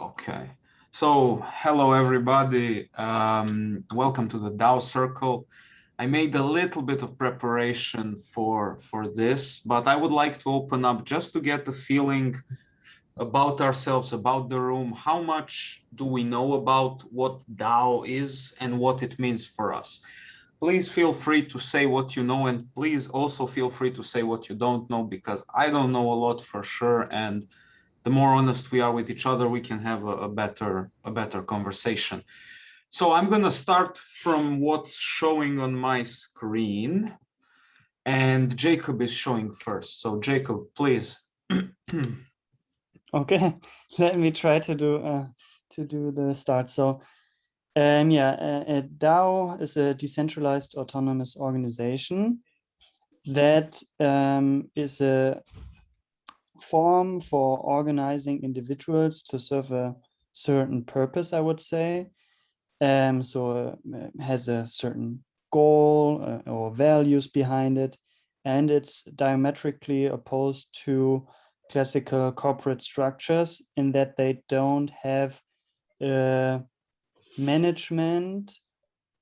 Okay. So, hello everybody. Welcome to the DAO Circle. I made a little bit of preparation for this, but I would like to open up just to get the feeling about ourselves, about the room. How much do we know about what DAO is and what it means for us? Please feel free to say what you know, and please also feel free to say what you don't know, because I don't know a lot for sure, and the more honest we are with each other, we can have a better conversation. So I'm going to start from what's showing on my screen, and Jacob is showing first. So Jacob, please. Okay, let me try to do the start. So a DAO is a decentralized autonomous organization that is a form for organizing individuals to serve a certain purpose, I would say. So has a certain goal or values behind it, and it's diametrically opposed to classical corporate structures in that they don't have management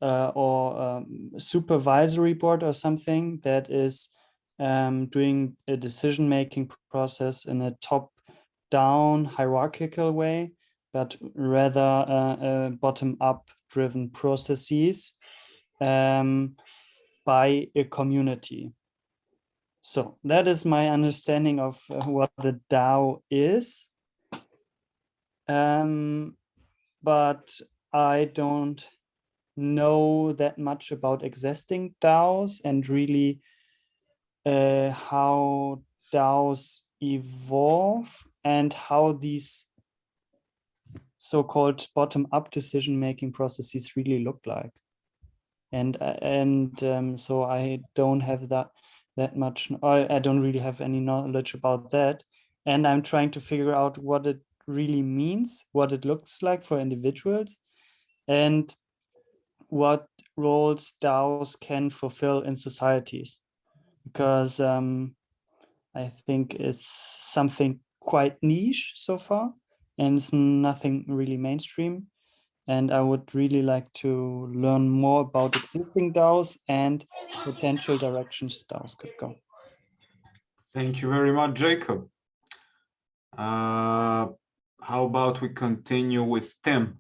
or supervisory board or something that is doing a decision-making process in a top-down hierarchical way, but rather bottom-up driven processes by a community. So that is my understanding of what the DAO is. But I don't know that much about existing DAOs and really how DAOs evolve and how these so-called bottom-up decision-making processes really look like. And so I don't have that much. I don't really have any knowledge about that, and I'm trying to figure out what it really means, what it looks like for individuals, and what roles DAOs can fulfill in societies, because I think it's something quite niche so far, and it's nothing really mainstream. And I would really like to learn more about existing DAOs and potential directions DAOs could go. Thank you very much, Jacob. How about we continue with Tim?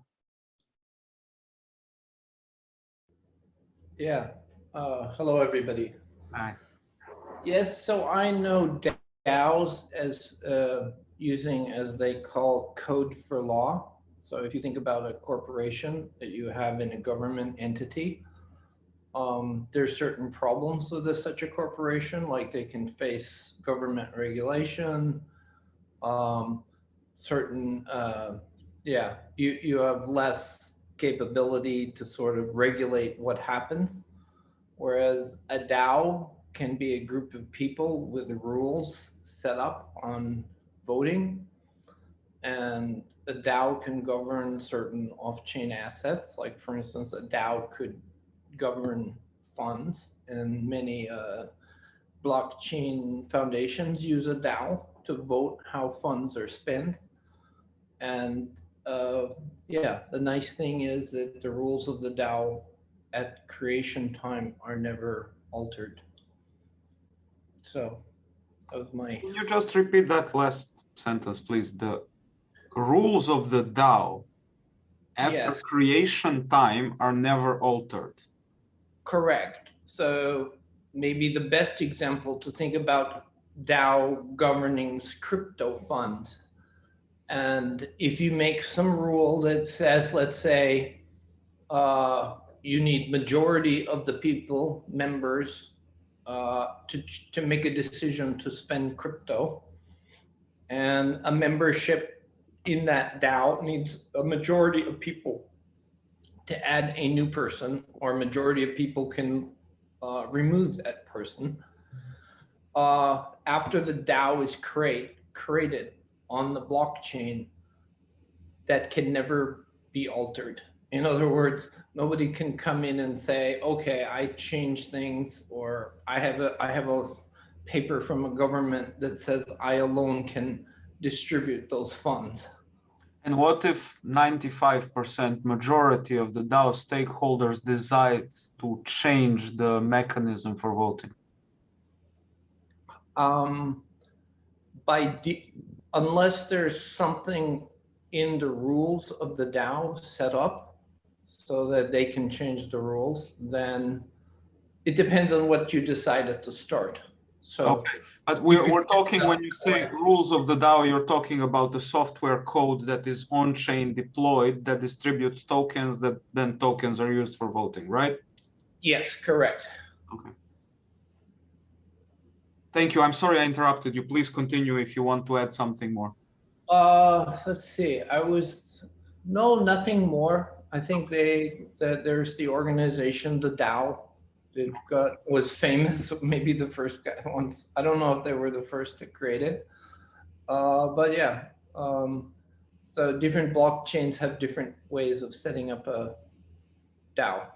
Yeah. Hello, everybody. Hi. Yes, so I know DAOs as using, as they call, code for law. So if you think about a corporation that you have in a government entity, there's certain problems with such a corporation, like they can face government regulation, certain, you have less capability to sort of regulate what happens. Whereas a DAO can be a group of people with rules set up on voting. And a DAO can govern certain off-chain assets. Like, for instance, a DAO could govern funds, and many blockchain foundations use a DAO to vote how funds are spent. And the nice thing is that the rules of the DAO at creation time are never altered. So that was my... Can you just repeat that last sentence, please? The rules of the DAO after creation time are never altered. Correct. So maybe the best example to think about DAO governing crypto funds. And if you make some rule that says, let's say, you need majority of the people, members, to make a decision to spend crypto, and a membership in that DAO needs a majority of people to add a new person, or a majority of people can remove that person. After the DAO is created on the blockchain, that can never be altered. In other words, nobody can come in and say, okay, I changed things, or I have a paper from a government that says I alone can distribute those funds. And what if 95% majority of the DAO stakeholders decide to change the mechanism for voting? Unless there's something in the rules of the DAO set up so that they can change the rules, then it depends on what you decide at the start. So okay, but we're talking, when you say rules of the DAO, you're talking about the software code that is on-chain deployed that distributes tokens, that then tokens are used for voting, right? Yes, correct. Okay. Thank you. I'm sorry I interrupted you. Please continue if you want to add something more. Let's see. No, nothing more. I think that there's the organization, the DAO, that was famous. Maybe the first ones. I don't know if they were the first to create it. But yeah. So different blockchains have different ways of setting up a DAO.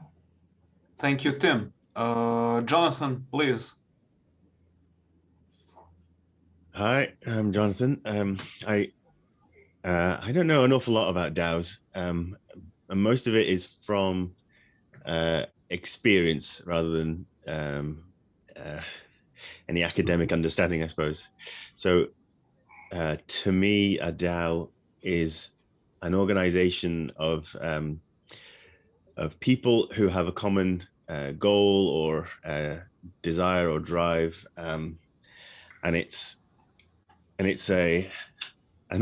Thank you, Tim. Jonathan, please. Hi, I'm Jonathan. I don't know an awful lot about DAOs, and most of it is from experience rather than any academic understanding, I suppose. So, to me, a DAO is an organization of people who have a common goal or desire or drive, and it's an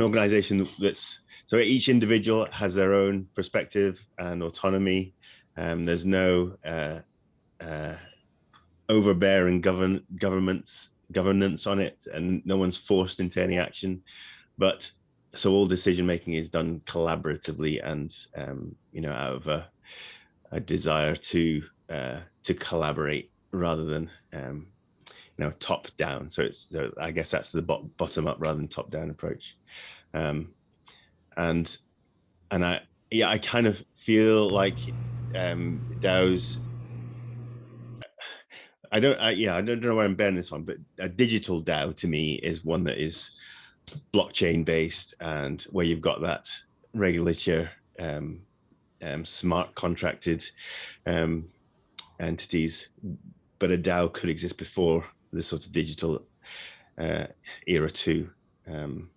organization that's, so each individual has their own perspective and autonomy. There's no overbearing governance on it, and no one's forced into any action. But so all decision making is done collaboratively and out of a desire to collaborate rather than top down. So I guess that's the bottom up rather than top down approach. And I kind of feel like DAOs. I don't know where I'm bearing this one, but a digital DAO to me is one that is blockchain based and where you've got that regulator, smart contracted entities. But a DAO could exist before the sort of digital era too. And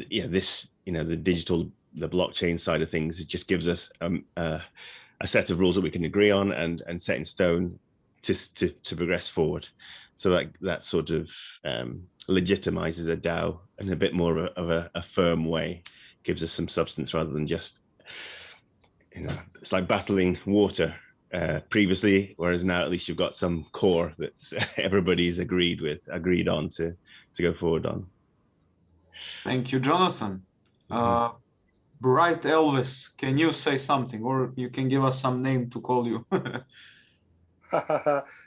yeah, this, the blockchain side of things, it just gives us a set of rules that we can agree on and set in stone to progress forward. So that sort of legitimizes a DAO in a bit more of a firm way, gives us some substance rather than just, it's like battling water previously, whereas now at least you've got some core that everybody's agreed on to go forward on. Thank you, Jonathan. Bright Elvis, can you say something, or you can give us some name to call you?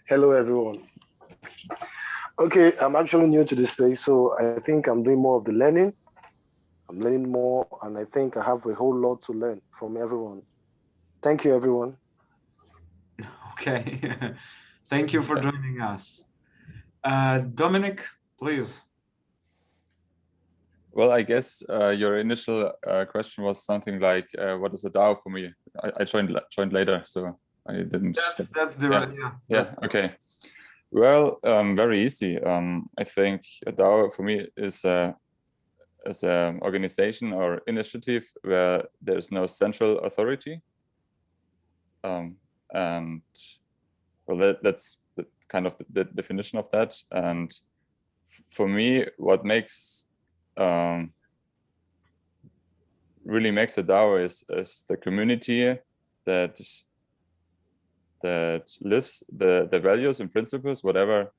Hello, everyone. Okay, I'm actually new to this space, so I think I'm doing more of the learning. I'm learning more, and I think I have a whole lot to learn from everyone. Thank you, everyone. Okay, thank you for joining us. Dominic, please. Well, I guess your initial question was something like, what is a DAO for me? I joined later, so I didn't. That's the right, yeah. Okay. Well, very easy. I think a DAO for me is an organization or initiative where there's no central authority, and well, that's kind of the definition of that. And for me, what makes really makes a DAO is the community that lives the values and principles, whatever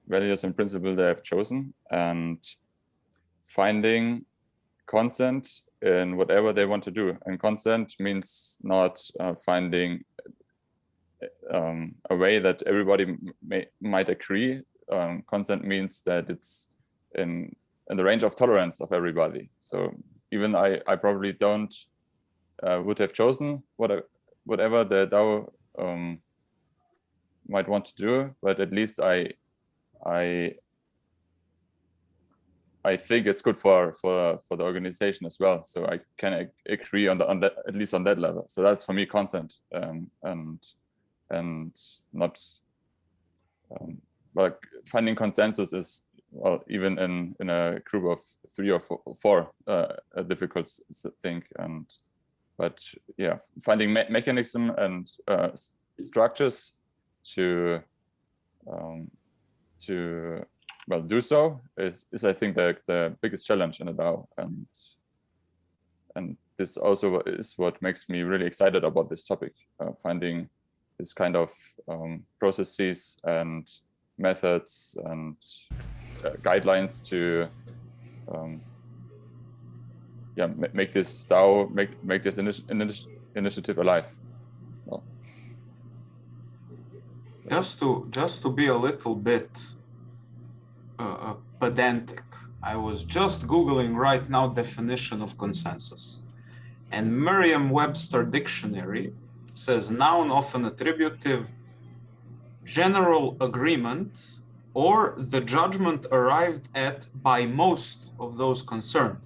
values and principles they have chosen, and finding consent in whatever they want to do. And consent means not finding a way that everybody might agree. Consent means that it's in the range of tolerance of everybody. So even I probably don't would have chosen whatever the DAO might want to do, but at least I I think it's good for the organization as well. So I can agree on that, at least on that level. So that's for me consent, and not but finding consensus is, well, even in a group of 3 or 4 a difficult thing. But yeah, finding mechanism and structures to well do so is I think the biggest challenge in a DAO, and this also is what makes me really excited about this topic, finding this kind of processes and methods and guidelines to yeah, make this DAO, make this initiative alive. Well, just to be a little bit pedantic, I was just Googling right now definition of consensus, and Merriam-Webster dictionary says noun often attributive, general agreement, or the judgment arrived at by most of those concerned.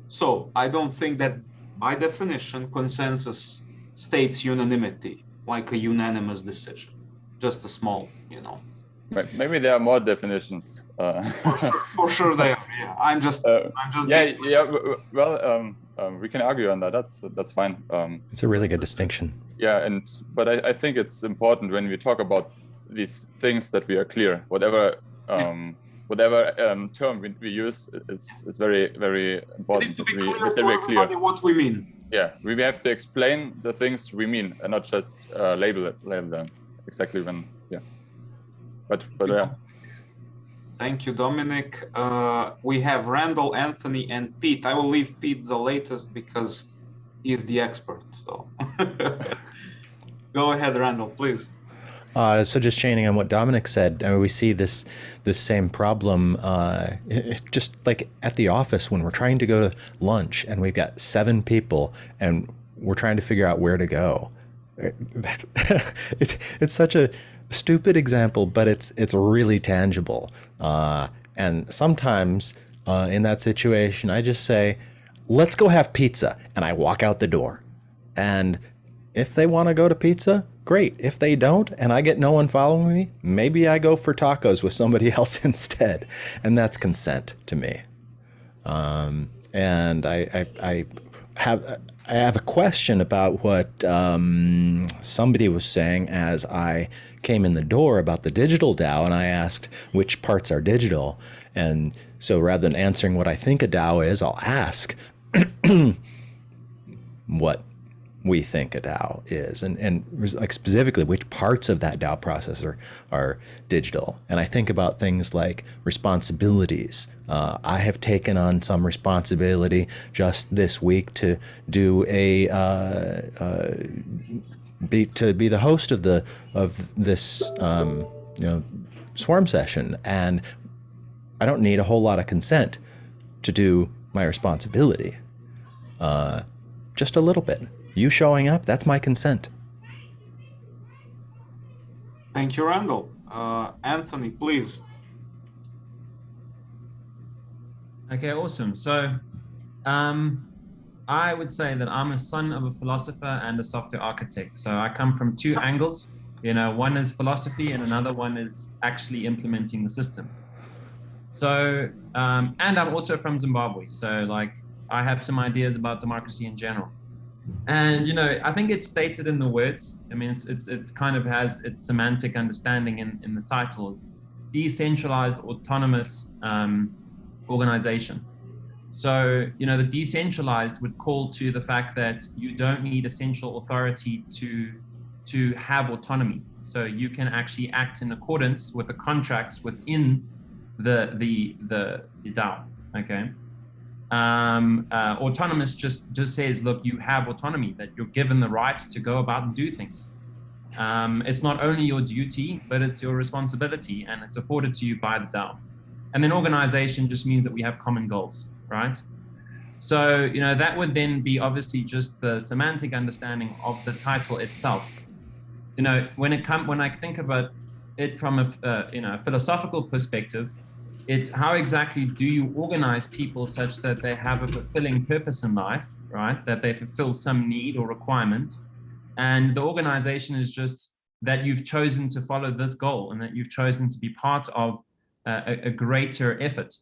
So I don't think that by definition consensus states unanimity, like a unanimous decision, just a small, you know. Maybe there are more definitions. For sure they are. Yeah, I'm just yeah. Well, we can argue on that. That's fine. It's a really good distinction. Yeah, but I think it's important when we talk about these things that we are clear. Whatever term we use is very, very important. To be clear what we mean. Yeah, we have to explain the things we mean and not just label them exactly when. Yeah. But yeah. Thank you, Dominic. We have Randall, Anthony, and Pete. I will leave Pete the latest because he's the expert. So go ahead, Randall, please. So just chaining on what Dominic said, I mean, we see this same problem just like at the office when we're trying to go to lunch and we've got 7 people and we're trying to figure out where to go. It's such a stupid example, but it's really tangible. And sometimes in that situation, I just say, let's go have pizza. And I walk out the door. And if they want to go to pizza, great. If they don't, and I get no one following me, maybe I go for tacos with somebody else instead. And that's consent to me. And I have a question about what somebody was saying as I came in the door about the digital DAO, and I asked which parts are digital. And so rather than answering what I think a DAO is, I'll ask what we think a DAO is, and like specifically which parts of that DAO process are digital. And I think about things like responsibilities. I have taken on some responsibility just this week to do be the host of this swarm session, and I don't need a whole lot of consent to do my responsibility. Just a little bit. You showing up, that's my consent. Thank you, Randall. Anthony, please. Okay, awesome. So I would say that I'm a son of a philosopher and a software architect. So I come from 2 angles. One is philosophy and another one is actually implementing the system. So, and I'm also from Zimbabwe. So like I have some ideas about democracy in general. And, I think it's stated in the words. I mean, it's kind of has its semantic understanding in the titles, decentralized autonomous organization. So, the decentralized would call to the fact that you don't need a central authority to have autonomy. So you can actually act in accordance with the contracts within the DAO, okay? Autonomous just says, look, you have autonomy, that you're given the right to go about and do things. It's not only your duty, but it's your responsibility, and it's afforded to you by the DAO. And then organization just means that we have common goals, right? So, that would then be obviously just the semantic understanding of the title itself. When I think about it from a philosophical perspective, It's how exactly do you organize people such that they have a fulfilling purpose in life, right? That they fulfill some need or requirement. And the organization is just that you've chosen to follow this goal and that you've chosen to be part of a greater effort.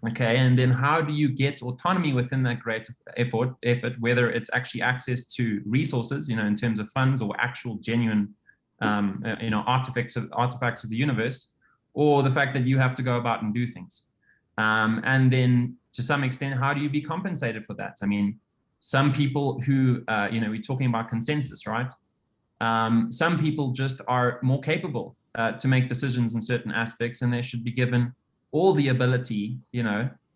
Okay, and then how do you get autonomy within that greater effort, whether it's actually access to resources, in terms of funds or actual genuine, artifacts of the universe, or the fact that you have to go about and do things. And then to some extent, how do you be compensated for that? I mean, some people who, we're talking about consensus, right? Some people just are more capable to make decisions in certain aspects, and they should be given all the ability,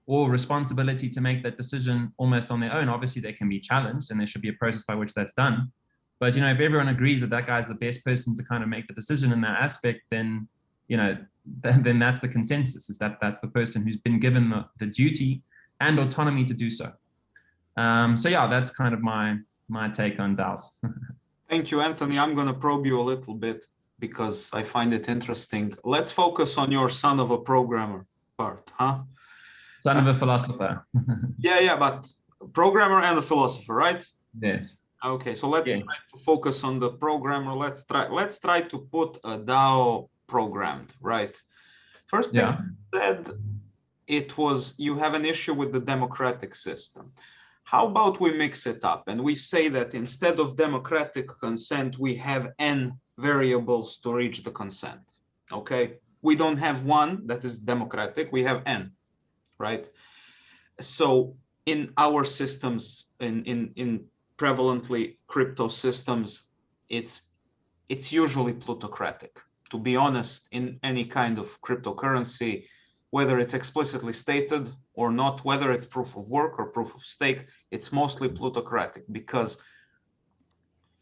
or responsibility to make that decision almost on their own. Obviously, they can be challenged, and there should be a process by which that's done. But, if everyone agrees that that guy's the best person to kind of make the decision in that aspect, then, then that's the consensus, is that that's the person who's been given the duty and autonomy to do so. So yeah, that's kind of my take on DAOs. Thank you, Anthony. I'm going to probe you a little bit because I find it interesting. Let's focus on your son of a programmer part, huh? Son of a philosopher. Yeah, but programmer and a philosopher, right? Yes. Okay, so let's try to focus on the programmer. Let's try to put a DAO programmed, right? First thing you said, it was you have an issue with the democratic system. How about we mix it up and we say that instead of democratic consent, we have n variables to reach the consent, okay? We don't have one that is democratic, we have n, right? So in our systems, in prevalently crypto systems, it's usually plutocratic. To be honest, in any kind of cryptocurrency, whether it's explicitly stated or not, whether it's proof of work or proof of stake, it's mostly plutocratic because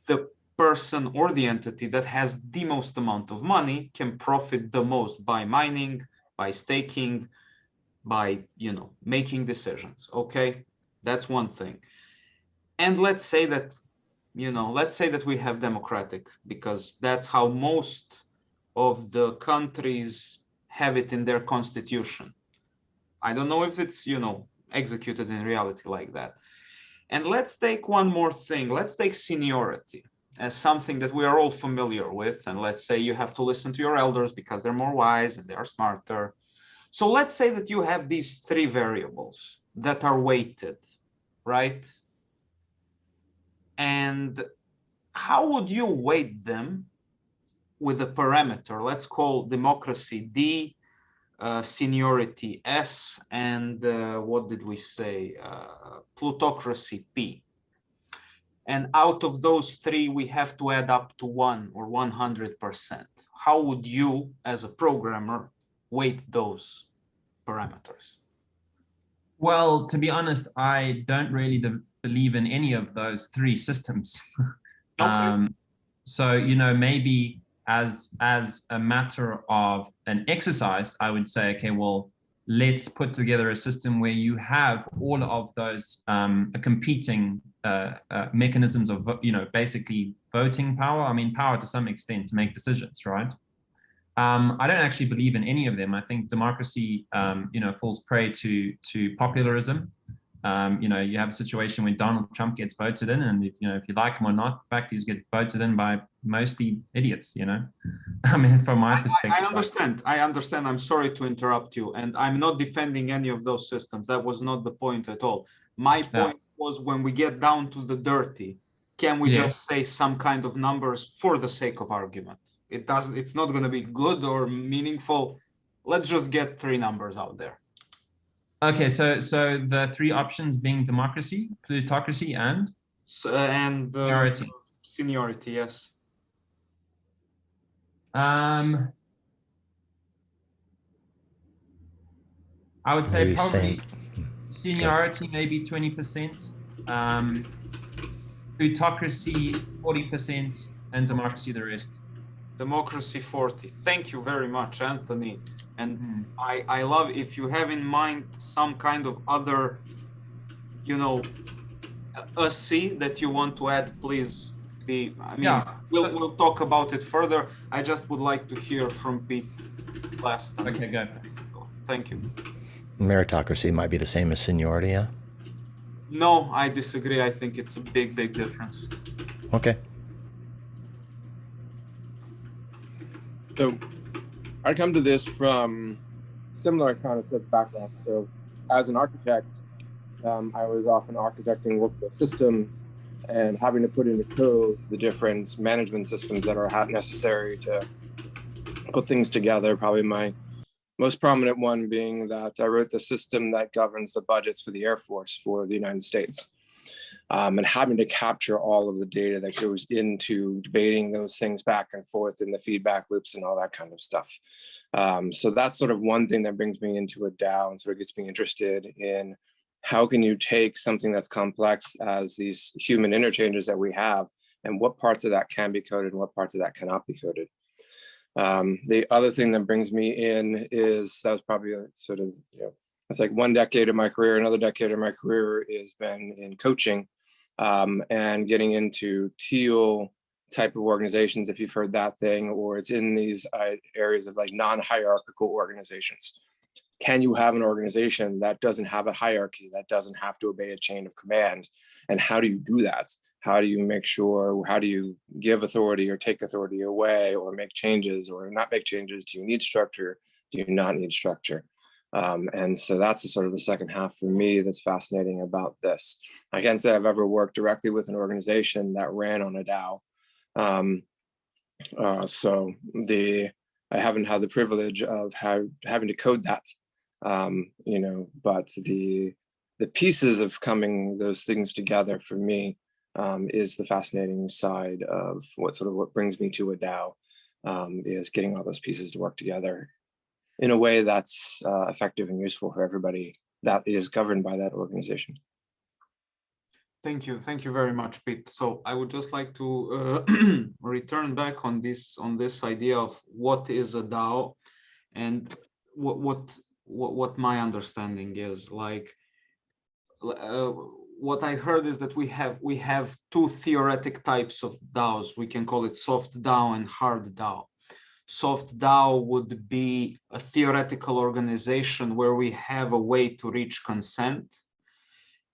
the person or the entity that has the most amount of money can profit the most by mining, by staking, by, making decisions, okay? That's one thing. And let's say that, we have democratic because that's how most of the countries have it in their constitution. I don't know if it's, executed in reality like that. And let's take one more thing. Let's take seniority as something that we are all familiar with. And let's say you have to listen to your elders because they're more wise and they are smarter. So let's say that you have these three variables that are weighted, right? And how would you weight them with a parameter? Let's call democracy D, seniority S, and what did we say? Plutocracy P. And out of those three, we have to add up to 1 or 100%. How would you, as a programmer, weight those parameters? Well, to be honest, I don't really believe in any of those three systems. Okay. So, maybe as a matter of an exercise, I would say, okay, well, let's put together a system where you have all of those competing mechanisms of, basically voting power. I mean, power to some extent to make decisions, right? I don't actually believe in any of them. I think democracy, falls prey to popularism. You have a situation where Donald Trump gets voted in, and if you like him or not, the fact he's get voted in by mostly idiots. I mean, from my perspective. I understand. I'm sorry to interrupt you, and I'm not defending any of those systems. That was not the point at all. My point was when we get down to the dirty, can we just say some kind of numbers for the sake of argument? It's not going to be good or meaningful. Let's just get three numbers out there. Okay, so the three options being democracy, plutocracy, and seniority. Seniority, yes. I would say maybe probably seniority, maybe 20%, plutocracy 40%, and democracy the rest. Democracy 40. Thank you very much, Anthony. And I love if you have in mind some kind of other, a C that you want to add, please be. I mean, we'll talk about it further. I just would like to hear from Pete last time. Okay, go. Thank you. Meritocracy might be the same as seniority, yeah? No, I disagree. I think it's a big, big difference. Okay. So I come to this from similar kind of set background. So as an architect, I was often architecting workflow systems and having to put into code the different management systems that are necessary to put things together. Probably my most prominent one being that I wrote the system that governs the budgets for the Air Force for the United States. And having to capture all of the data that goes into debating those things back and forth in the feedback loops and all that kind of stuff. So that's sort of one thing that brings me into a DAO and sort of gets me interested in how can you take something that's complex as these human interchanges that we have, and what parts of that can be coded and what parts of that cannot be coded. The other thing that brings me in is, that was probably a sort of, it's like one decade of my career. Another decade of my career has been in coaching and getting into teal type of organizations, if you've heard that thing, or it's in these areas of like non-hierarchical organizations. Can you have an organization that doesn't have a hierarchy, that doesn't have to obey a chain of command? And how do you do that? How do you make sure, how do you give authority or take authority away or make changes or not make changes? Do you need structure? Do you not need structure? And so that's sort of the second half for me that's fascinating about this. I can't say I've ever worked directly with an organization that ran on a DAO. I haven't had the privilege of having to code that, but the pieces of coming those things together for me is the fascinating side of what brings me to a DAO, is getting all those pieces to work together in a way that's effective and useful for everybody that is governed by that organization. Thank you very much, Pete. So I would just like to return back on this idea of what is a DAO, and what my understanding is. Like, what I heard is that we have two theoretic types of DAOs. We can call it soft DAO and hard DAO. Soft DAO would be a theoretical organization where we have a way to reach consent,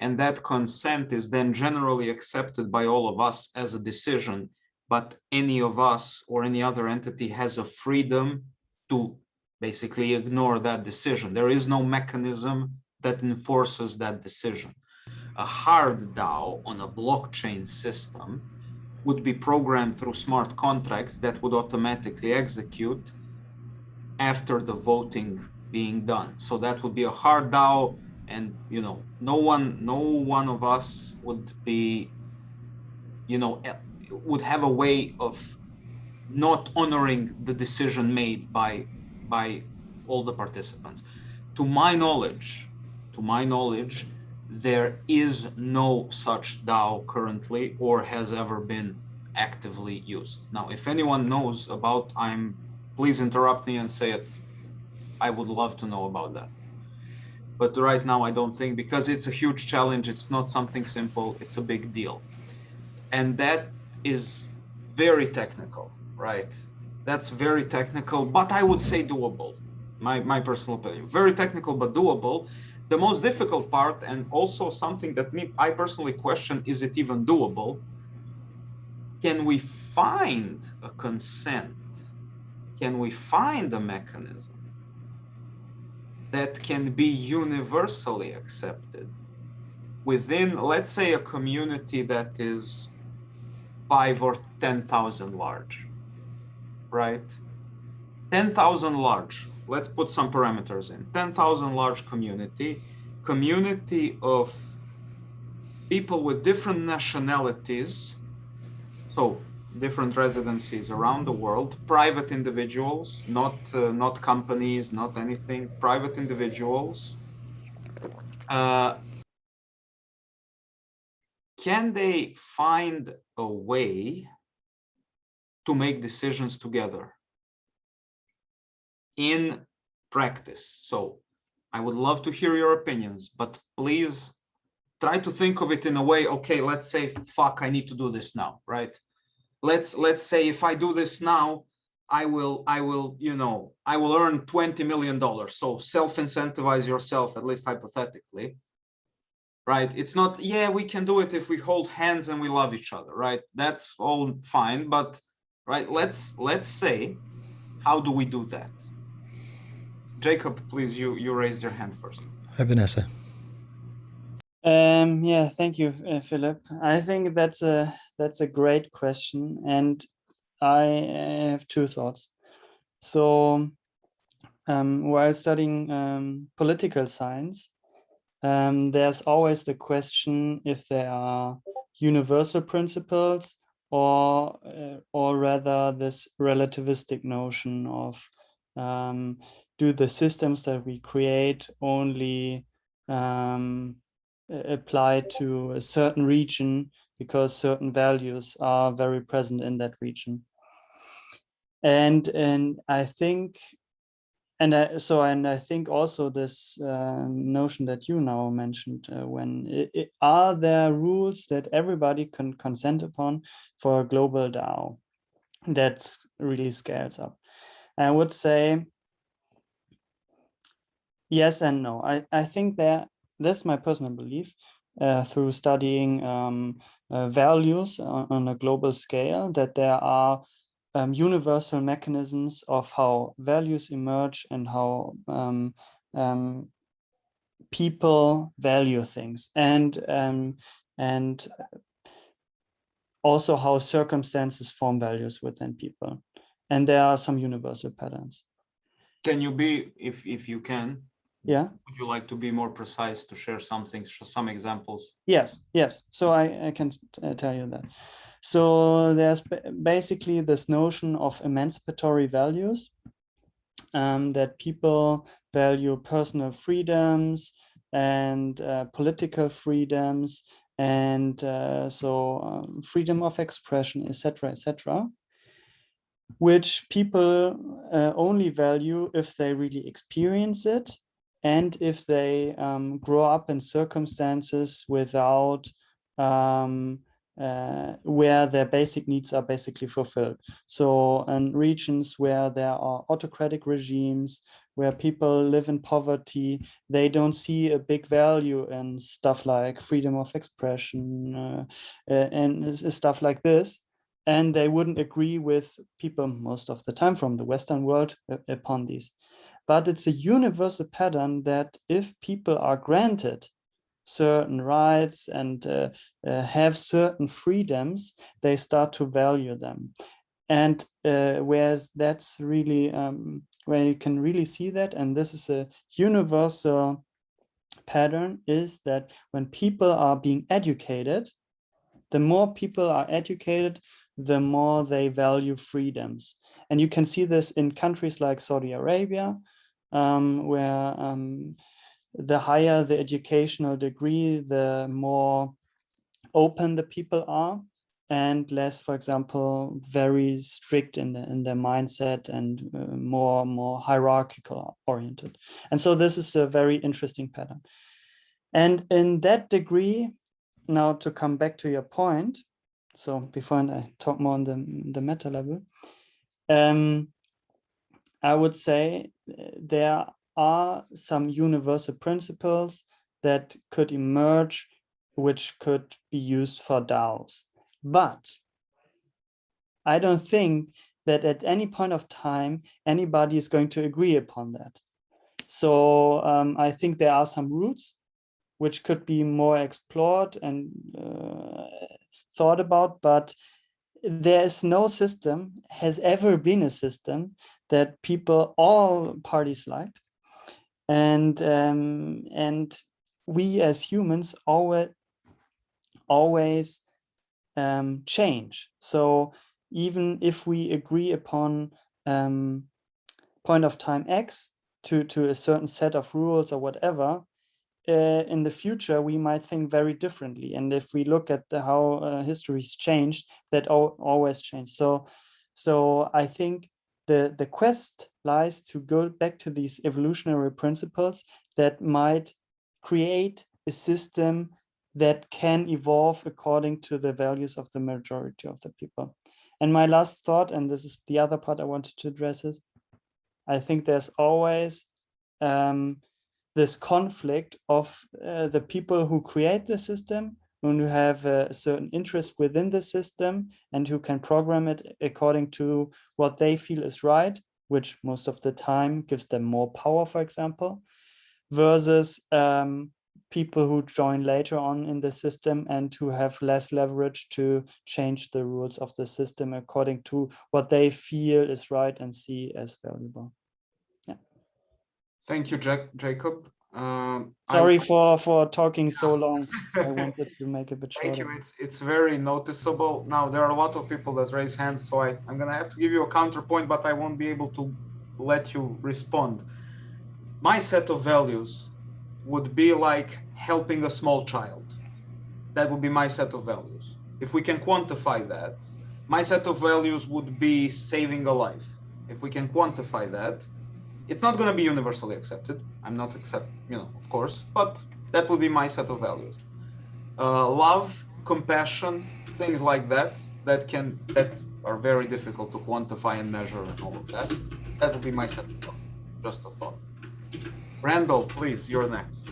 and that consent is then generally accepted by all of us as a decision, but any of us or any other entity has a freedom to basically ignore that decision. There is no mechanism that enforces that decision. A hard DAO on a blockchain system would be programmed through smart contracts that would automatically execute after the voting being done. So that would be a hard DAO, and no one of us would be, would have a way of not honoring the decision made by all the participants. To my knowledge, there is no such DAO currently or has ever been actively used. Now, if anyone knows about, please interrupt me and say it. I would love to know about that. But right now, I don't think, because it's a huge challenge. It's not something simple. It's a big deal. And that is very technical, right? That's very technical, but I would say doable. My personal opinion, very technical, but doable. The most difficult part, and also something that I personally question, is it even doable? Can we find a consent? Can we find a mechanism that can be universally accepted within, let's say, a community that is 5 or 10,000 large, right? 10,000 large, let's put some parameters in. 10,000 large community of people with different nationalities, so different residencies around the world, private individuals, not companies, not anything, private individuals. Can they find a way to make decisions together in practice? So I would love to hear your opinions, but please try to think of it in a way, okay, let's say, fuck, I need to do this now, right? Let's say if I do this now, I will, you know, I will earn $20 million. So self-incentivize yourself, at least hypothetically, right? It's not, yeah, we can do it if we hold hands and we love each other, right? That's all fine, but right, let's say, how do we do that? Jacob, please, you raised your hand first. Hi, Vanessa. Yeah, thank you, Philip. I think that's a great question, and I have two thoughts. So, while studying political science, there's always the question if there are universal principles or rather this relativistic notion of do the systems that we create only apply to a certain region because certain values are very present in that region. And I think, and I think also this notion that you now mentioned, are there rules that everybody can consent upon for a global DAO? That's really scales up. I would say yes and no. I think that this is my personal belief through studying values on a global scale, that there are universal mechanisms of how values emerge and how people value things, and also how circumstances form values within people. And there are some universal patterns. Can you be, if you can, yeah, would you like to be more precise, to share something, some examples? Yes. So I can tell you that. So there's basically this notion of emancipatory values, that people value personal freedoms and political freedoms, and freedom of expression, etc., which people only value if they really experience it, and if they grow up in circumstances without where their basic needs are basically fulfilled. So in regions where there are autocratic regimes, where people live in poverty, they don't see a big value in stuff like freedom of expression and stuff like this. And they wouldn't agree with people most of the time from the Western world upon these. But it's a universal pattern that if people are granted certain rights and have certain freedoms, they start to value them. And whereas that's really where you can really see that, and this is a universal pattern, is that when people are being educated, the more people are educated, the more they value freedoms. And you can see this in countries like Saudi Arabia, where the higher the educational degree, the more open the people are, and less, for example, very strict in their mindset, and more hierarchical oriented. And so this is a very interesting pattern. And in that degree, now to come back to your point, so before I talk more on the meta level, I would say there are some universal principles that could emerge, which could be used for DAOs. But I don't think that at any point of time, anybody is going to agree upon that. So I think there are some routes which could be more explored and thought about, but there is no system, has ever been a system that people, all parties liked. And we as humans always change. So even if we agree upon point of time X to a certain set of rules or whatever, in the future we might think very differently. And if we look at how history's changed, that always changed. So I think the quest lies to go back to these evolutionary principles that might create a system that can evolve according to the values of the majority of the people. And my last thought, and this is the other part I wanted to address, is I think there's always this conflict of the people who create the system and who have a certain interest within the system and who can program it according to what they feel is right, which most of the time gives them more power, for example, versus people who join later on in the system and who have less leverage to change the rules of the system according to what they feel is right and see as valuable. Yeah. Thank you, Jacob. Sorry for talking so long. I wanted to make it a bit shorter. Thank you. It's very noticeable. Now there are a lot of people that raise hands, so I'm gonna have to give you a counterpoint, but I won't be able to let you respond. My set of values would be like helping a small child. That would be my set of values. If we can quantify that, my set of values would be saving a life. If we can quantify that, it's not going to be universally accepted. I'm not of course, but that would be my set of values. Love, compassion, things like that, that are very difficult to quantify and measure and all of that. That would be my set of values. Just a thought. Randall, please, you're next.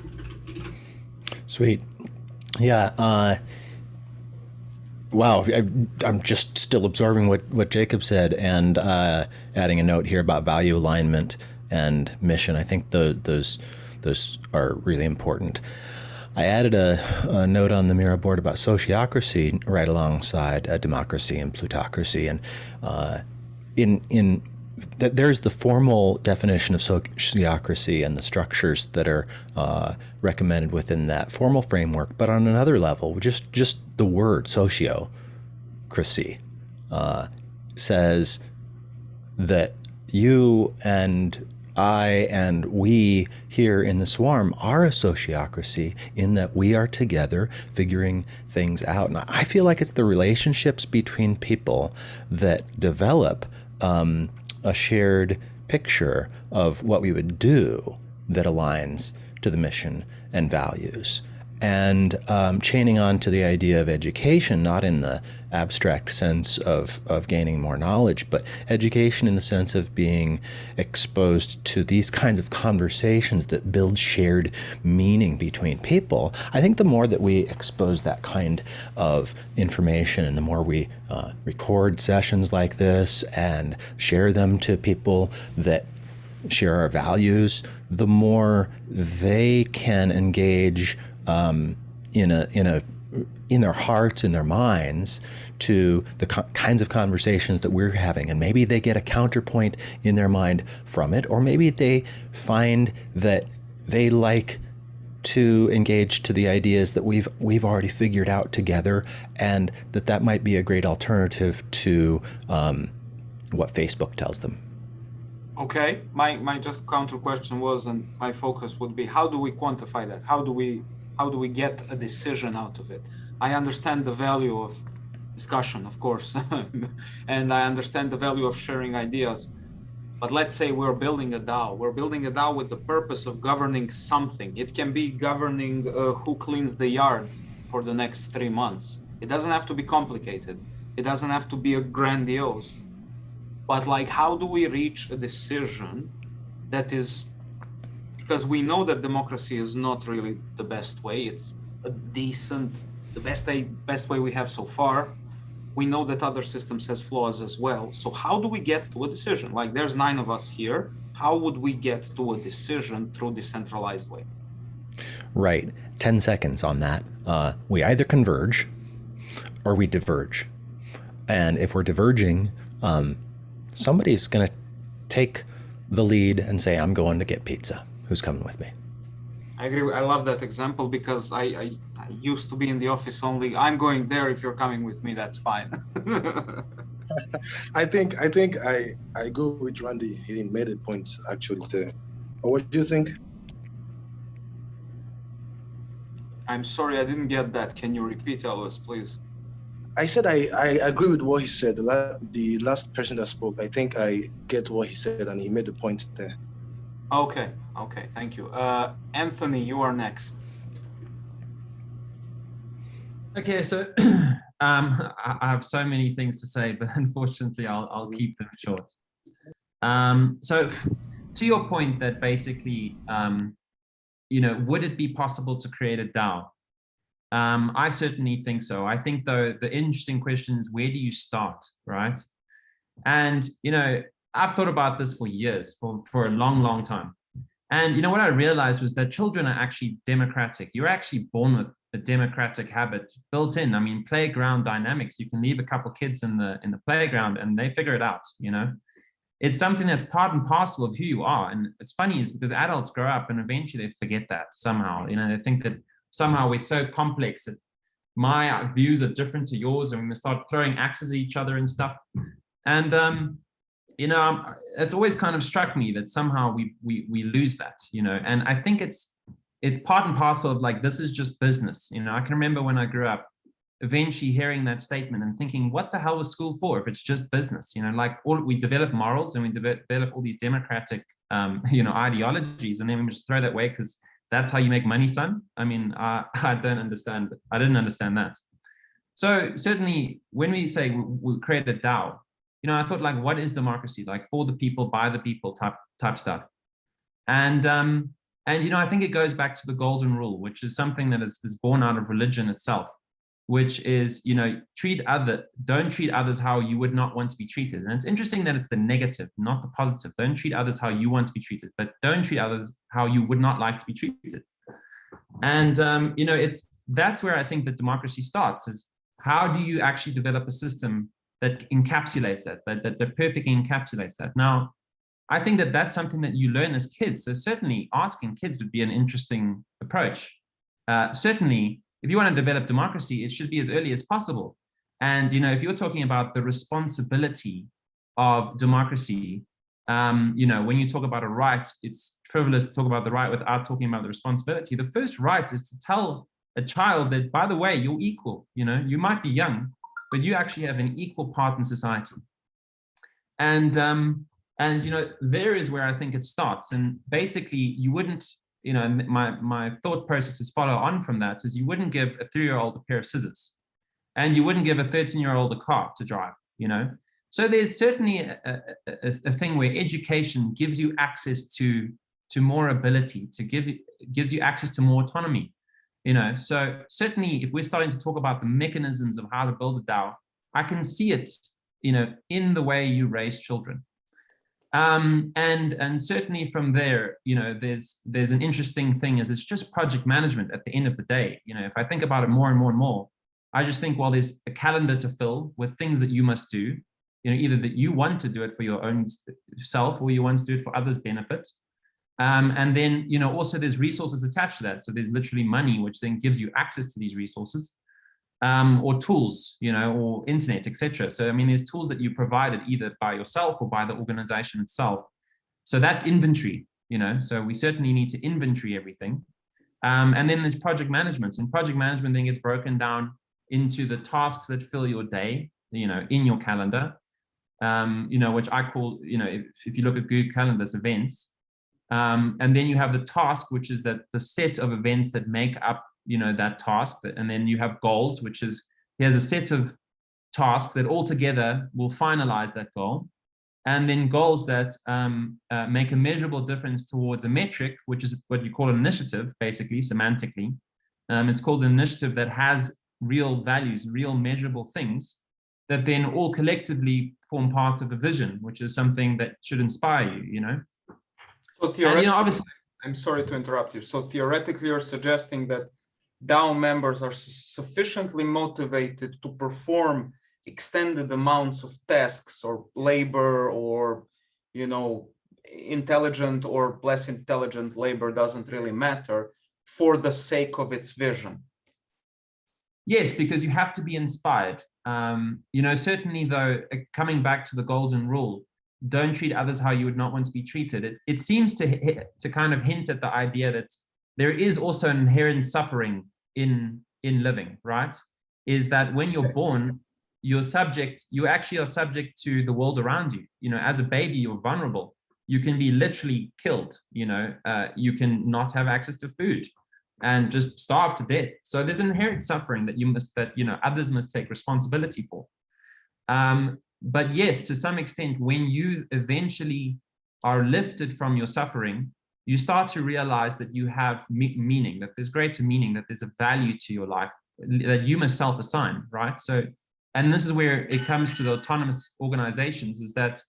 Sweet. Yeah. Wow. I'm just still absorbing what Jacob said and adding a note here about value alignment and mission. I think those are really important. I added a note on the Miro board about sociocracy right alongside democracy and plutocracy. And there's the formal definition of sociocracy and the structures that are recommended within that formal framework. But on another level, just the word sociocracy says that you and I and we here in the swarm are a sociocracy in that we are together figuring things out. And I feel like it's the relationships between people that develop a shared picture of what we would do that aligns to the mission and values. And chaining on to the idea of education, not in the abstract sense of gaining more knowledge, but education in the sense of being exposed to these kinds of conversations that build shared meaning between people. I think the more that we expose that kind of information and the more we record sessions like this and share them to people that share our values, the more they can engage in their hearts, in their minds, to the kinds of conversations that we're having. And maybe they get a counterpoint in their mind from it, or maybe they find that they like to engage to the ideas that we've already figured out together, and that might be a great alternative to what Facebook tells them. Okay, my just counter question was, and my focus would be, how do we quantify that? How do we get a decision out of it? I understand the value of discussion, of course, and I understand the value of sharing ideas. But let's say we're building a DAO. We're building a DAO with the purpose of governing something. It can be governing who cleans the yard for the next 3 months. It doesn't have to be complicated. It doesn't have to be a grandiose. But like, how do we reach a decision that is, because we know that democracy is not really the best way. It's a decent, the best way we have so far. We know that other systems has flaws as well. So how do we get to a decision? Like, there's 9 of us here. How would we get to a decision through decentralized way? Right. 10 seconds on that. We either converge or we diverge. And if we're diverging, somebody's going to take the lead and say, I'm going to get pizza. Who's coming with me? I agree. I love that example because I used to be in the office only. I'm going there. If you're coming with me, that's fine. I think I go with Randy. He made a point actually there. Or what do you think? I'm sorry, I didn't get that. Can you repeat, Elvis, please? I said I agree with what he said. The last person that spoke, I think I get what he said, and he made the point there. Okay, thank you. Anthony, you are next. Okay, so I have so many things to say, but unfortunately, I'll keep them short. So, to your point that basically, would it be possible to create a DAO? I certainly think so. I think, though, the interesting question is, where do you start, right? And, I've thought about this for years, for a long, long time. And, what I realized was that children are actually democratic. You're actually born with a democratic habit built in. I mean, playground dynamics, you can leave a couple kids in the playground and they figure it out, It's something that's part and parcel of who you are. And it's funny is because adults grow up and eventually they forget that somehow, they think that somehow we're so complex that my views are different to yours and we must start throwing axes at each other and stuff. And, it's always kind of struck me that somehow we lose that, and I think it's part and parcel of like, this is just business. I can remember when I grew up, eventually hearing that statement and thinking, what the hell was school for if it's just business? Like we develop morals and we develop all these democratic, ideologies, and then we just throw that away because that's how you make money, son. I mean, I don't understand. I didn't understand that. So certainly when we say we create a DAO, I thought like, what is democracy? Like for the people, by the people type stuff. And I think it goes back to the golden rule, which is something that is born out of religion itself, which is, don't treat others how you would not want to be treated. And it's interesting that it's the negative, not the positive. Don't treat others how you want to be treated, but don't treat others how you would not like to be treated. And, that's where I think that democracy starts, is how do you actually develop a system that encapsulates that perfectly encapsulates that. Now, I think that that's something that you learn as kids. So certainly asking kids would be an interesting approach. Certainly, if you want to develop democracy, it should be as early as possible. And, if you're talking about the responsibility of democracy, when you talk about a right, it's frivolous to talk about the right without talking about the responsibility. The first right is to tell a child that, by the way, you're equal. You might be young, but you actually have an equal part in society. And there is where I think it starts. And basically you wouldn't, my thought processes follow on from that, is you wouldn't give a 3-year-old a pair of scissors, and you wouldn't give a 13-year-old a car to drive, So there's certainly a thing where education gives you access to more ability, gives you access to more autonomy. So certainly if we're starting to talk about the mechanisms of how to build a DAO, I can see it, in the way you raise children. And certainly from there, there's an interesting thing, is it's just project management at the end of the day. If I think about it more and more and more, I just think, well, there's a calendar to fill with things that you must do, either that you want to do it for your own self or you want to do it for others' benefit. And then, also there's resources attached to that. So there's literally money, which then gives you access to these resources, or tools, or internet, etc. So, I mean, there's tools that you provided either by yourself or by the organization itself. So that's inventory, so we certainly need to inventory everything. And then there's project management, and project management then gets broken down into the tasks that fill your day, in your calendar, which I call, if you look at Google Calendars, events. And then you have the task, which is the set of events that make up, that task. And then you have goals, which is, here's a set of tasks that all together will finalize that goal. And then goals that make a measurable difference towards a metric, which is what you call an initiative, basically, semantically. It's called an initiative that has real values, real measurable things that then all collectively form part of a vision, which is something that should inspire you, So theoretically, obviously, I'm sorry to interrupt you. So theoretically, you're suggesting that DAO members are sufficiently motivated to perform extended amounts of tasks or labor, or, intelligent or less intelligent labor, doesn't really matter, for the sake of its vision. Yes, because you have to be inspired. Certainly though, coming back to the golden rule, don't treat others how you would not want to be treated. It seems to kind of hint at the idea that there is also an inherent suffering in living, right? Is that when you're born, you actually are subject to the world around you. As a baby, you're vulnerable. You can be literally killed. You can not have access to food. and just starve to death. So there's inherent suffering that others must take responsibility for. But yes, to some extent, when you eventually are lifted from your suffering, you start to realize that you have meaning, that there's greater meaning, that there's a value to your life that you must self-assign, right? So, and this is where it comes to the autonomous organizations, is that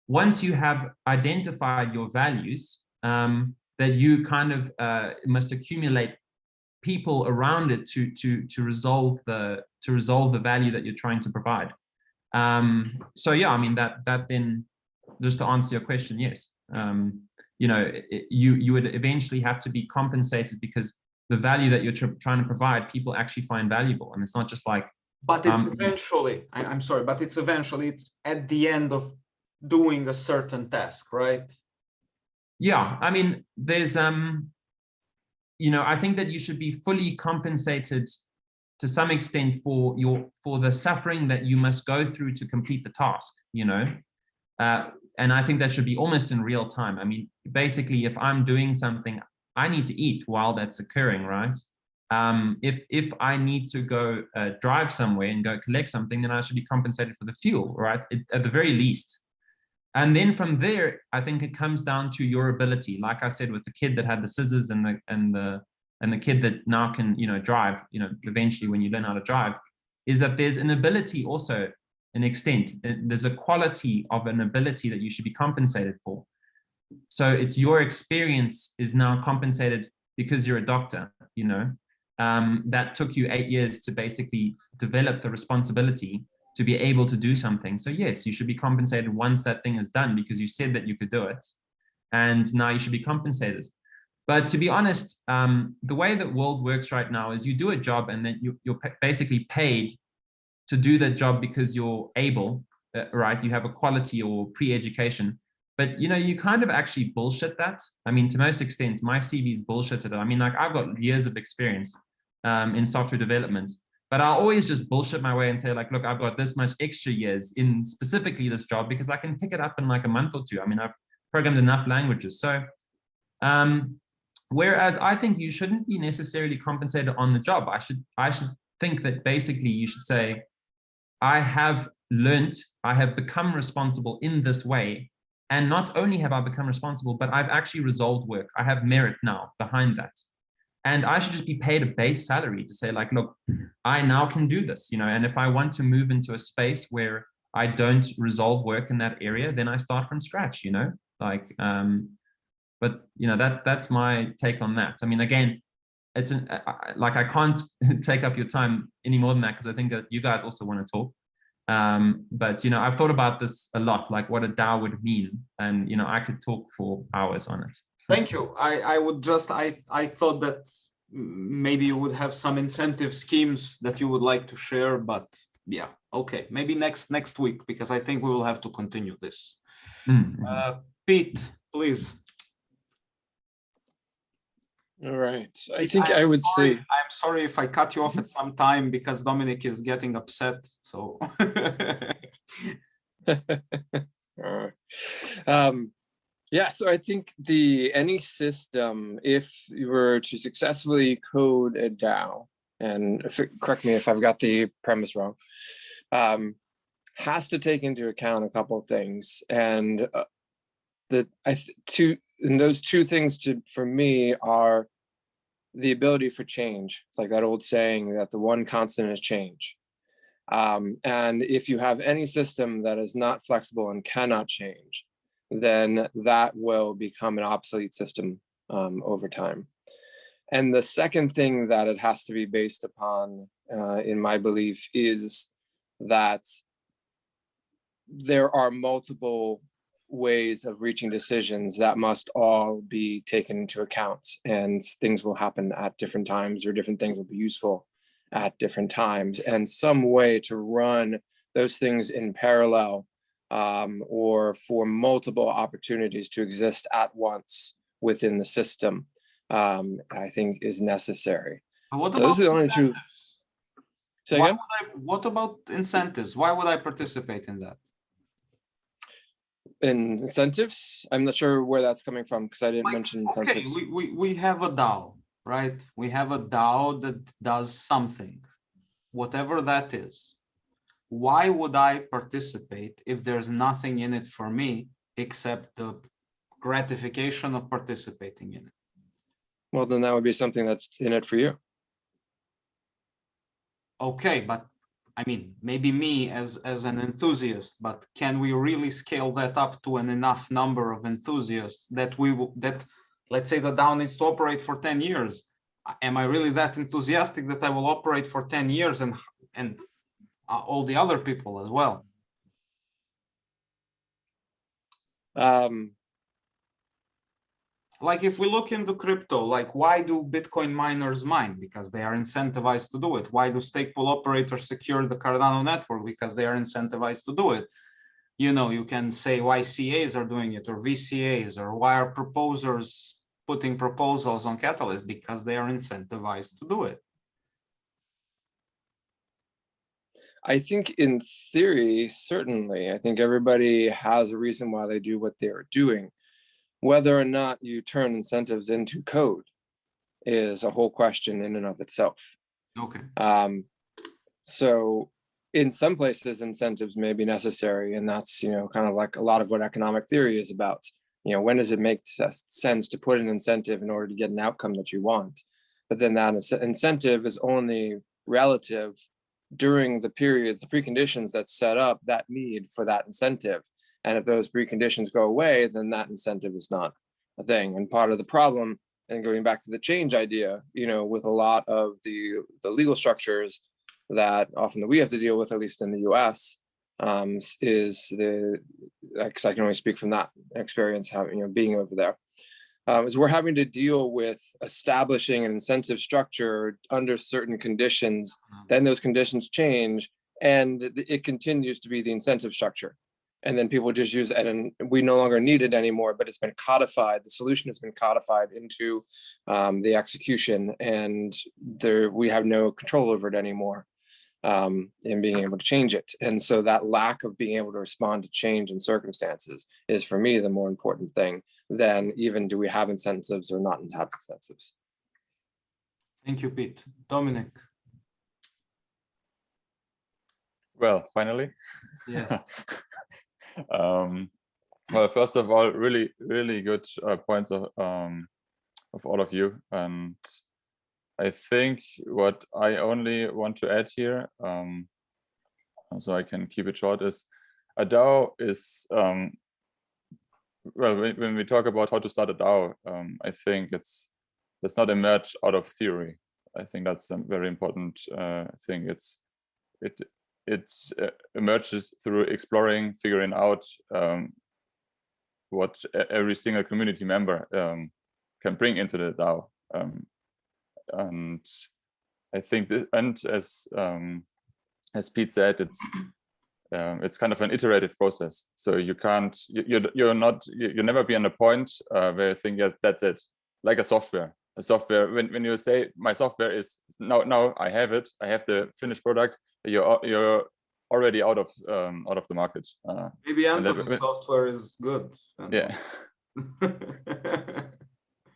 once you have identified your values, that you kind of must accumulate people around it to resolve the value that you're trying to provide. So yeah, I mean that then, just to answer your question, yes, you would eventually have to be compensated because the value that you're trying to provide, people actually find valuable, and it's not just like. But it's eventually, I'm sorry, but it's at the end of doing a certain task, right? Yeah, I mean, there's I think that you should be fully compensated to some extent for the suffering that you must go through to complete the task, and I think that should be almost in real time. I mean, basically, if I'm doing something, I need to eat while that's occurring, right? If I need to go drive somewhere and go collect something, then I should be compensated for the fuel, right? At the very least. And then from there, I think it comes down to your ability. Like I said, with the kid that had the scissors and the kid that now can, drive, eventually when you learn how to drive, is that there's an ability also, an extent, there's a quality of an ability that you should be compensated for. So it's your experience is now compensated because you're a doctor, that took you 8 years to basically develop the responsibility to be able to do something. So yes, you should be compensated once that thing is done because you said that you could do it. And now you should be compensated. But to be honest, the way that world works right now is you do a job and then you're basically paid to do that job because you're able, right? You have a quality or pre-education. But you kind of actually bullshit that. I mean, to most extent, my CV is bullshitted. I mean, like I've got years of experience in software development, but I'll always just bullshit my way and say like, look, I've got this much extra years in specifically this job because I can pick it up in like a month or two. I mean, I've programmed enough languages. So, whereas I think you shouldn't be necessarily compensated on the job. I should think that basically you should say, I have learned, I have become responsible in this way. And not only have I become responsible, but I've actually resolved work. I have merit now behind that. And I should just be paid a base salary to say like, look, I now can do this, and if I want to move into a space where I don't resolve work in that area, then I start from scratch, like, but that's my take on that. I mean, again, it's like, I can't take up your time any more than that because I think that you guys also want to talk. But I've thought about this a lot, like what a DAO would mean, and I could talk for hours on it. Thank you. I would just I thought that maybe you would have some incentive schemes that you would like to share, but yeah, okay, maybe next week, because I think we will have to continue this. Pete, please. All right. I think I would say, I'm sorry if I cut you off at some time because Dominic is getting upset. So yeah, so I think any system, if you were to successfully code a DAO, and correct me if I've got the premise wrong, has to take into account a couple of things, and those two things for me are the ability for change. It's like that old saying that the one constant is change. And if you have any system that is not flexible and cannot change, then that will become an obsolete system over time. And the second thing that it has to be based upon, in my belief, is that there are multiple ways of reaching decisions that must all be taken into account, and things will happen at different times, or different things will be useful at different times, and some way to run those things in parallel, or for multiple opportunities to exist at once within the system, I think is necessary. What so about those are the only two. Say again? What about incentives? Why would I participate in that? In incentives? I'm not sure where that's coming from because I didn't mention incentives. Okay, we have a DAO, right? We have a DAO that does something, whatever that is. Why would I participate if there's nothing in it for me except the gratification of participating in it? Well, then that would be something that's in it for you. Okay, but I mean, maybe me as an enthusiast, but can we really scale that up to an enough number of enthusiasts that let's say the DAO needs to operate for 10 years? Am I really that enthusiastic that I will operate for 10 years and all the other people as well? Like if we look into crypto, like why do Bitcoin miners mine? Because they are incentivized to do it. Why do stake pool operators secure the Cardano network? Because they are incentivized to do it. You know, you can say why CAs are doing it or VCAs, or why are proposers putting proposals on Catalyst? Because they are incentivized to do it. I think in theory, certainly, I think everybody has a reason why they do what they're doing. Whether or not you turn incentives into code is a whole question in and of itself. Okay. So in some places, incentives may be necessary, and that's, you know, kind of like a lot of what economic theory is about. You know, when does it make sense to put an incentive in order to get an outcome that you want? But then that incentive is only relative during the periods, the preconditions that set up that need for that incentive. And if those preconditions go away, then that incentive is not a thing. And part of the problem, and going back to the change idea, you know, with a lot of the legal structures that often that we have to deal with, at least in the US, is because I can only speak from that experience, having, you know, being over there, is we're having to deal with establishing an incentive structure under certain conditions. Then those conditions change, and it continues to be the incentive structure. And then people just use it, and we no longer need it anymore, but it's been codified. The solution has been codified into the execution, and we have no control over it anymore, in being able to change it. And so that lack of being able to respond to change in circumstances is, for me, the more important thing than even do we have incentives or not have incentives. Thank you, Pete. Dominic. Well, finally. Yes. Well, first of all, really, really good points of all of you. And I think what I only want to add here, so I can keep it short, is a DAO is, well, when we talk about how to start a DAO, I think it's not emerge out of theory. I think that's a very important thing. It emerges through exploring, figuring out what every single community member can bring into the DAO. And I think that, and as Pete said, it's kind of an iterative process. So you can't, you'll never be on a point where you think, yeah, that's it. Like a software, when you say my software is now I have it, I have the finished product, you're already out of the market. Maybe Anthony's software is good. Yeah.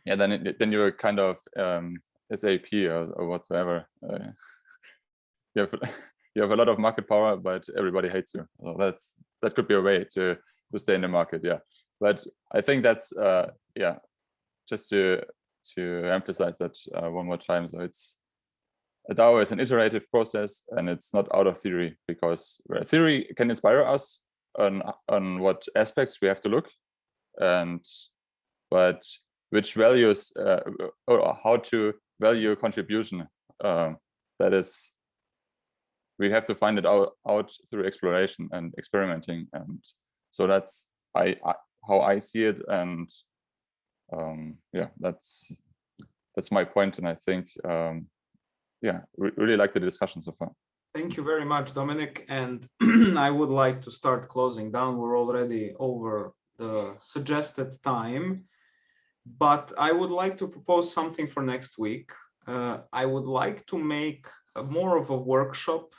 Yeah, then you're kind of SAP or whatsoever. You have a lot of market power, but everybody hates you. So that could be a way to stay in the market. Yeah, but I think that's yeah, just to emphasize that one more time. So a DAO is an iterative process, and it's not out of theory, because theory can inspire us on what aspects we have to look, but which values or how to value contribution, that is, we have to find it out through exploration and experimenting. And so that's how I see it. And yeah, that's my point. And I think yeah, really like the discussion so far. Thank you very much, Dominic. And I would like to start closing down. We're already over the suggested time, but I would like to propose something for next week. I would like to make more of a workshop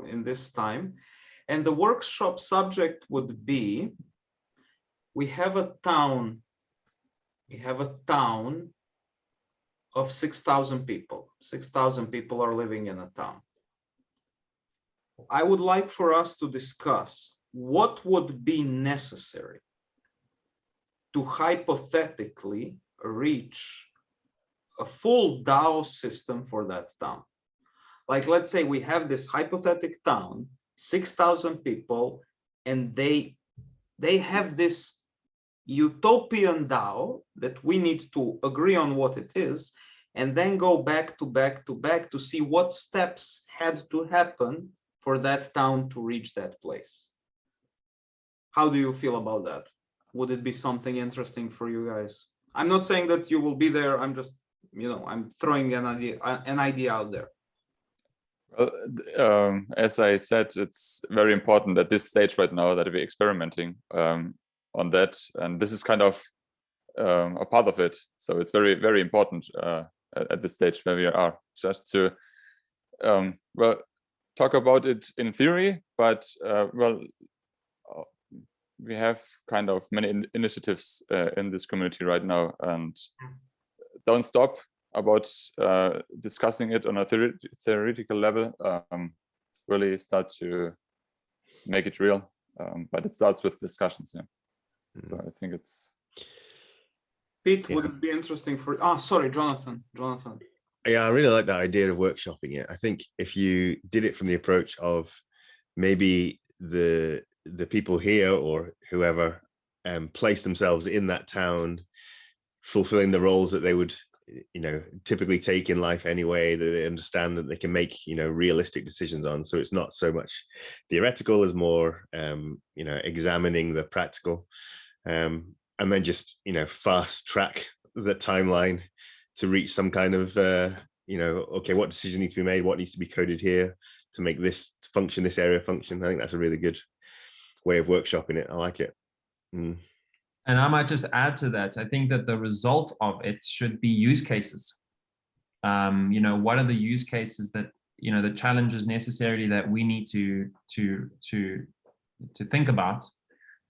in this time. And the workshop subject would be, we have a town of 6,000 people. 6,000 people are living in a town. I would like for us to discuss what would be necessary to hypothetically reach a full DAO system for that town. Like, let's say we have this hypothetical town, 6,000 people, and they have this utopian DAO that we need to agree on what it is, and then go back to see what steps had to happen for that town to reach that place. How do you feel about that? Would it be something interesting for you guys? I'm not saying that you will be there. I'm just, I'm throwing an idea out there. Well, as I said, it's very important at this stage right now that we're experimenting on that, and this is kind of a part of it. So it's very, very important at this stage where we are, just to well, talk about it in theory, but well, we have kind of many initiatives in this community right now, and don't stop about discussing it on a theoretical level. Really start to make it real, but it starts with discussions. Yeah. So I think it's. Pete, would it be interesting for? Oh, sorry, Jonathan. Yeah, I really like that idea of workshopping it. I think if you did it from the approach of maybe the people here or whoever place themselves in that town, fulfilling the roles that they would, typically take in life anyway, that they understand that they can make, realistic decisions on. So it's not so much theoretical as more, examining the practical, and then just, fast track the timeline to reach some kind of, okay, what decisions need to be made? What needs to be coded here to make this function, this area function? I think that's a really good way of workshopping it. I like it. Mm. And I might just add to that. I think that the result of it should be use cases. What are the use cases that, the challenges necessarily that we need to think about?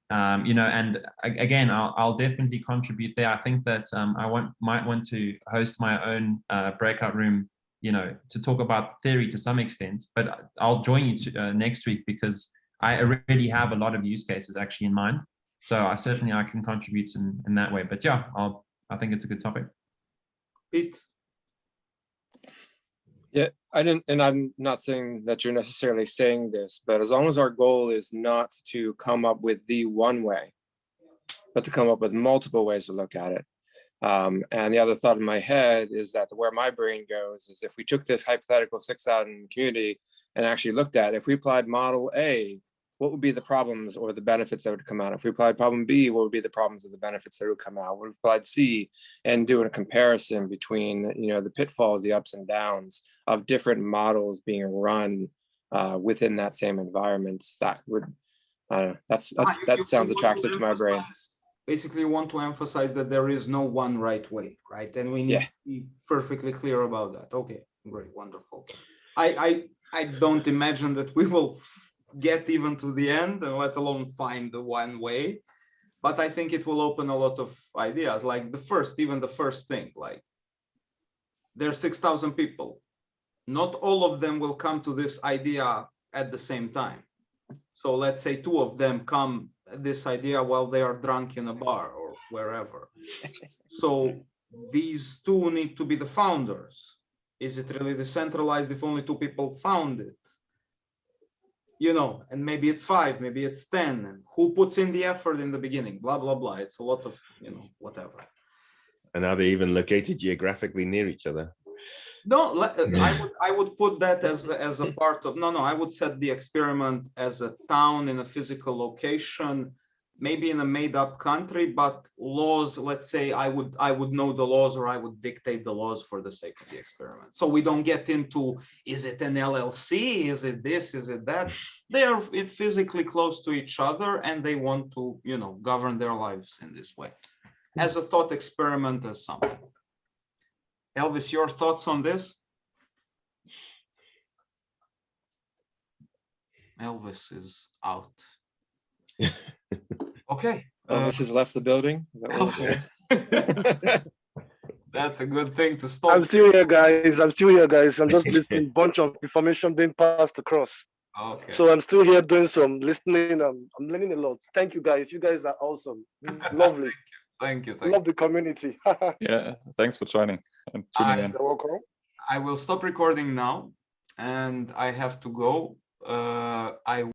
And again, I'll definitely contribute there. I think that I might want to host my own breakout room, to talk about theory to some extent, but I'll join you next week, because I already have a lot of use cases actually in mind. So I can contribute in that way. But yeah, I think it's a good topic. Pete. Yeah, I'm not saying that you're necessarily saying this, but as long as our goal is not to come up with the one way, but to come up with multiple ways to look at it. And the other thought in my head is that where my brain goes is, if we took this hypothetical 6,000 community and actually looked at, if we applied model A, what would be the problems or the benefits that would come out? If we applied problem B, what would be the problems or the benefits that would come out? What if we applied C, and doing a comparison between, the pitfalls, the ups and downs of different models being run within that same environment? That would, that sounds attractive to my brain. Basically, you want to emphasize that there is no one right way, right? And we need to be perfectly clear about that. Okay, great, wonderful. I don't imagine that we will get even to the end, and let alone find the one way, but I think it will open a lot of ideas. Like the first thing, like there's 6,000 people, not all of them will come to this idea at the same time. So let's say 2 of them come this idea while they are drunk in a bar or wherever. So these 2 need to be the founders. Is it really decentralized if only 2 people found it? And maybe it's 5, maybe it's 10, and who puts in the effort in the beginning, blah, blah, blah. It's a lot of, whatever. And are they even located geographically near each other? No, I would put that as a part of, I would set the experiment as a town in a physical location, maybe in a made up country, but laws, let's say I would know the laws, or I would dictate the laws for the sake of the experiment. So we don't get into, is it an LLC? Is it this? Is it that? They are physically close to each other, and they want to, govern their lives in this way. As a thought experiment, as something. Elvis, your thoughts on this? Elvis is out. Okay. Elvis has left the building. Is that what you're saying? That's a good thing to stop. I'm still here, guys. I'm still here, guys. I'm just listening. Bunch of information being passed across. Okay. So I'm still here doing some listening. I'm learning a lot. Thank you, guys. You guys are awesome. Lovely. Thank you. Love the community. Yeah, thanks for joining and tuning in. You're welcome. I will stop recording now, and I have to go. I